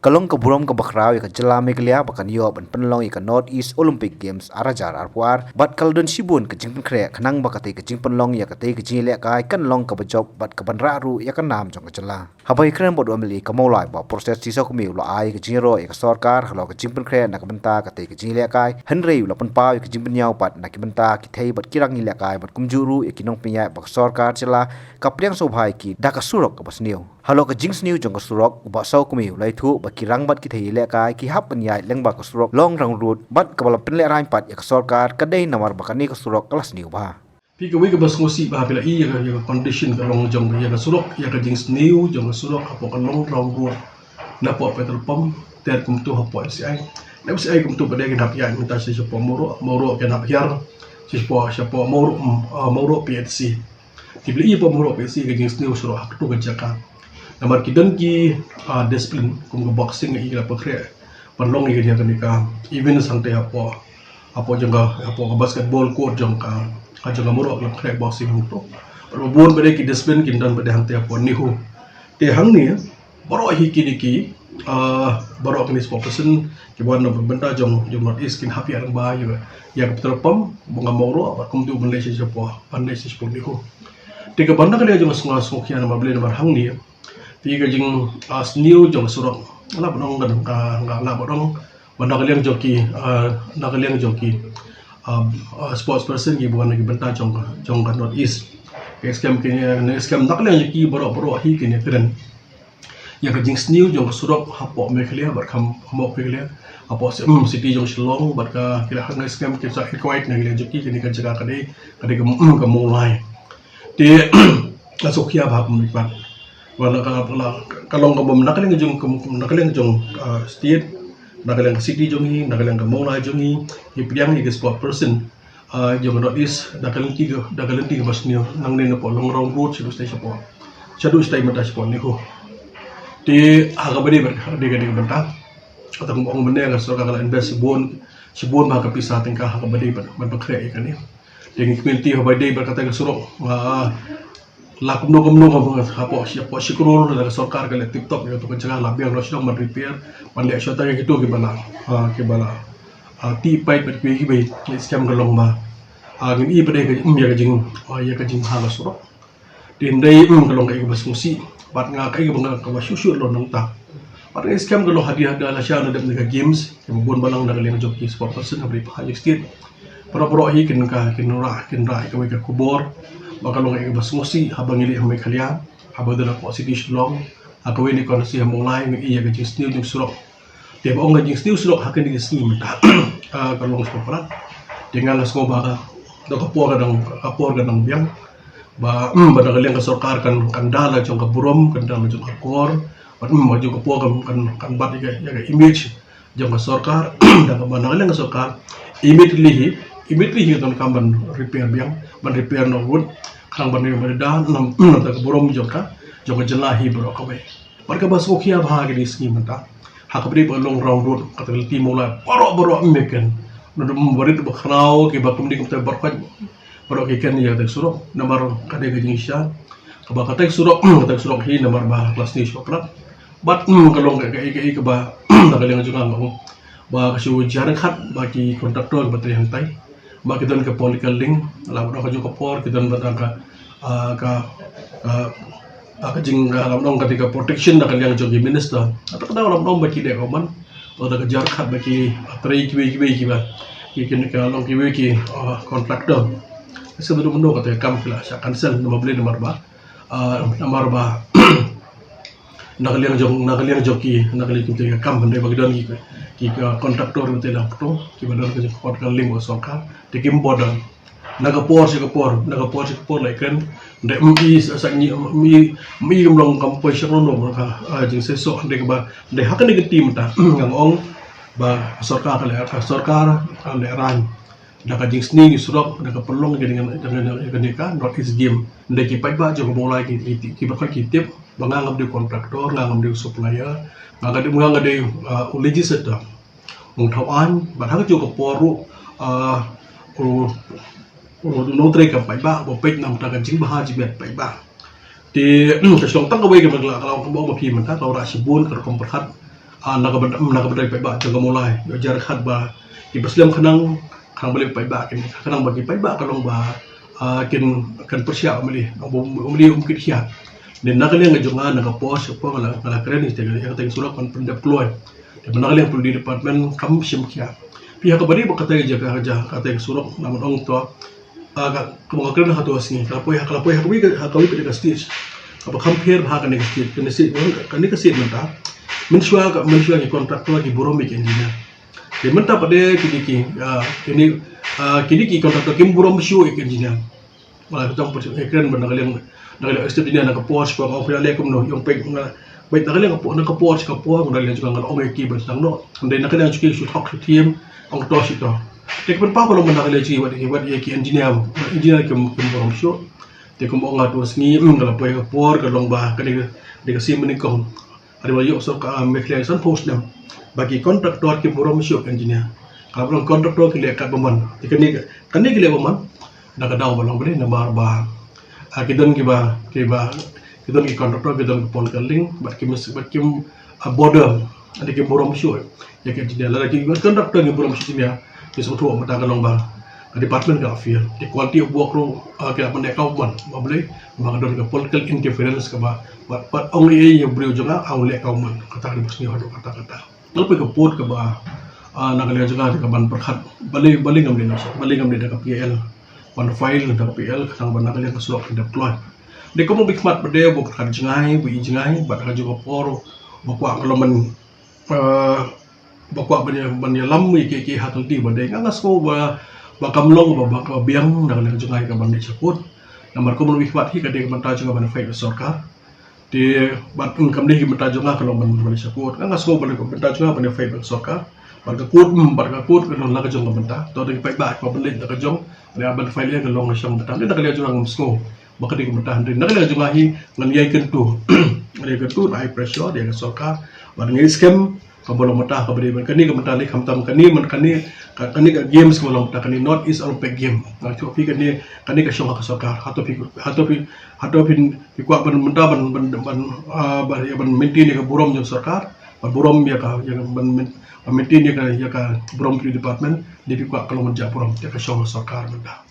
Kalong keburom ke bakraw ya jela meglia bakan yo ban penlong ya North East Olympic Games arajar arpuar bat kaldon sibun ke jing kre kanang bakate ke jing penlong ya kate ke jing le kai kan long ke bajop bat ke ban raru ya kan nam jong ke jela habai kren bod amli ke maulai ba proses sisa ku mi lo ai ke jing ro ya ke sarkar halo ke jing pen kre na ke benta kate ke jing le kai henry lo pen pau ya ke jing pen nyau pat na ke benta ki thei bat kirang ni le kai bat kumjuru ya kinong pinya ba sarkar jela kapriang so bhai ki da ka surok ke basniu halo ke jing sniu jong ke surok ba sau ku mi lai thu kirang bat ki thei le kai ki hap nyai leng ba ka surok long rang rut bat ka bala pen le ran pat ya ka sarkar ka dei namar ba kani ka surok kelas niu ba pi ka wi ka bas ngosi ba bila i ya condition ka long jong ya ka surok ya ka jings new jong ka surok apo ka long rang rut na po petrol pump ter kum tu hapo si ai na si ai kum tu ba de ka ya minta si po moro ka na yar si po moro PHC ti beli i po moro PHC ka jings new surok hak tu ka jaka namar kidan ki discipline kum boxing i la pakre panlong i dia ka event sangte apo jangka apo basketball court jangka murok la pakre boxing to bon bade ki discipline kin dan bade hangte apo nihu te hang ni baro hi ki baro kini sport person ki bon benta jong North East kin happy arang ba ya betul pam bunga moro apa kum tu Malaysia apo Malaysia sport nihu te ka banda kali jong song kian ma bele mar hang ni tiga jing new jong surok ala bodong kan la bodong banda kalian joki sports person ki bukan lagi benta jong kan North East scam nak kalian joki boro hi kini keren ya ka jing new jong surok hapo meklia bar kham mo peklia hapo city jong Shillong bar ka kira hang scam ki sa equate na kalian joki kini ka jaga kadai ka mulai ti asokia ba kum lipat wala kalong ka bom nakaling jong state nakaling city jong hi nakaling ka maulai jong hi ipiang ni sport person jong North East nakaling tiga basnio nang ne po long round road sido station po chadu stay mata sport ni ko ti haga bari ber de benta atau ngong benda ka so ka invest sibon ba ka pisa tingka haga bari ban bakre kan ni dengan community habai de berkata ka surok lakum no hapo sikrol daga sarkar kale TikTok ya to jaga labiang lo sidang man repair man le shota yang itu ke bala ti pai bet ki be scam galong ba agin i bade ke ya ka jing hala suro din dai galong ka bas musi bat nga kai bang ka susu lo nang ta bat scam galong hadiah dala sha na dem ka games ke bon balang daga leng joki sport person abri pa state pro hi kin ra ka kubor baka long ay bas ngosi habang ili hamay kalya habang dala po city Shillong ako ni kon si hamong lai ng iya ka jing sniu jing surok te ba ong jing sniu surok hakan ni sni mata kalong sa parat dengan las ko ba do kapor gadang biang ba dagaleng ka sarkar kan dala jong ka burom kan dala jong akor ba maju kapor kan bat ya image jong ka sarkar da ka dagaleng ka sarkar immediately ton kamban repair biang ban repair no wood kang ban ni da nam ta borom joka jelahi bro ka be marka bas ko khia bha ge ni mata hakbri ba long round road katal ti mola boro meken no barit ba khnao ke ba kum di kum ta barkat boro ke ken ya ta suro namar kade ge jing sha ka ba katek suro hi namar ba kelas ni shoplat bat kalong ke ba da kaleng juga ngau ba kasu jarang khat ba ki kontraktor ba tri hantai ba kidan ka political link la ba ka jo kapor kidan ba ka jing lamdong ketika protection da kalian jogi minister atau kada lamdong ba ki de koman to da jar khat ba ki trai ki ba ki kin ka long ki kontraktor sebelum mendo kata kam kila sa cancel nama beli nomor ba nakaliang joki kita kam benda bagi don ki kontraktor betul lah to ki badon ke kontraktor link osokar dikim bodan nagapor like kan ndek mi gumlong kampoy shakron no ka jing seso ndek ba ndek hakan ni tim ta ngong ba sarkar ale ran daga jing sni surok daga pelong dengan ka North East game ndek ki pai ba jong bola ki ba ki tip bangangam di kontraktor ngangam di supplier ngangam di legislator mong tawan ba ha jo ko poru no tre ka pai ba bo pek nam ta ka jing ba ji bet pai ba ti ka song tang ka we ka magla ka ko bo ma phi man ta ka ra sibun ka kom perhat nakabadai pa ba jaga mulai yo jar khat ba ibaslam khanang balik pa ba kin khanang bagi pa ba kalong ba kan persya umli umkit hiat dan nakaliang ngajonga nakapost po ngala keren iste yang teng sulak pan pendap kloy dan nakaliang perlu di departmen kam sim kia pihak kabari ba kata jaga kata yang sulak namun ong to aga kung keren hatu asni kalapoy hakawi ka stage apa compare ha kan stage kan stage menta mensuah ni kontraktor ki buromi ki engineer de menta pada kini kontraktor kim burom show ki engineer malah kita keren benar kalian step ini nak post ko ko le kum no yung peg baik nakaliang ka post ngalalian juga ngal ong ki bantang no ndai nakaliang juga shoot hok team ong to shoot to tek pen pa ko lo nakaliang ji wat ki engineer kim burom show te kum ong atu sni ngala poy ka por ka long ba ka de ka sim ni ko ada banyak so ka meklesan post nam bagi kontraktor kim burom show engineer kalau kontraktor ki le ka baman kani ki le baman nak daw balong beli na barba akidon ki kontraktor kidon pon kaling bat kim border ada ki burom show ya ki dia lagi kontraktor ki burom show dia besok tu mata kalong ba department ka affair the quality of work ro kila pandai kau ban boleh makadon ka political interference ka ba but only you brio juga au le kau man kata di busni hado kata lepas ka pot ka ba nakalian juga ka ban perkhat balik ngam ni ka PL one file ka PL katang ban nakalian ka slot deploy de ko mo bikmat bade bo ka jingai bat ka juga por bakwa ngaloman bakwa ban lam ki hatul ti bade ngas ko ba bakamlong ba biang nakalian jingai ka ban ni saput nomor ko mo bikmat hi ka de manta juga ban file sarkar di batun kamdi ki menta juga kalau ban saput ngas ko ban ko menta juga ban file sarkar barka kut kalau nak jong benta to de pai ba ko belit nak jong le ban file ke long syam betam de nak le jong ngam sko baka de benta de nak le jong hi ngan yai kentu le kentu high pressure dia ke sokar ban ngai scam ka bolong mata ka beri ban kani ka mata le khamtam kani ka games ko long mata kani not is olympic game na chu fi kani ka syong ka sokar hato fi kwa ban menta ban menti ni ka burom jong sokar burom ya ka yang ban maintain ya ka burom department di pikwa kalau menjak burom ya ka syong sokar benda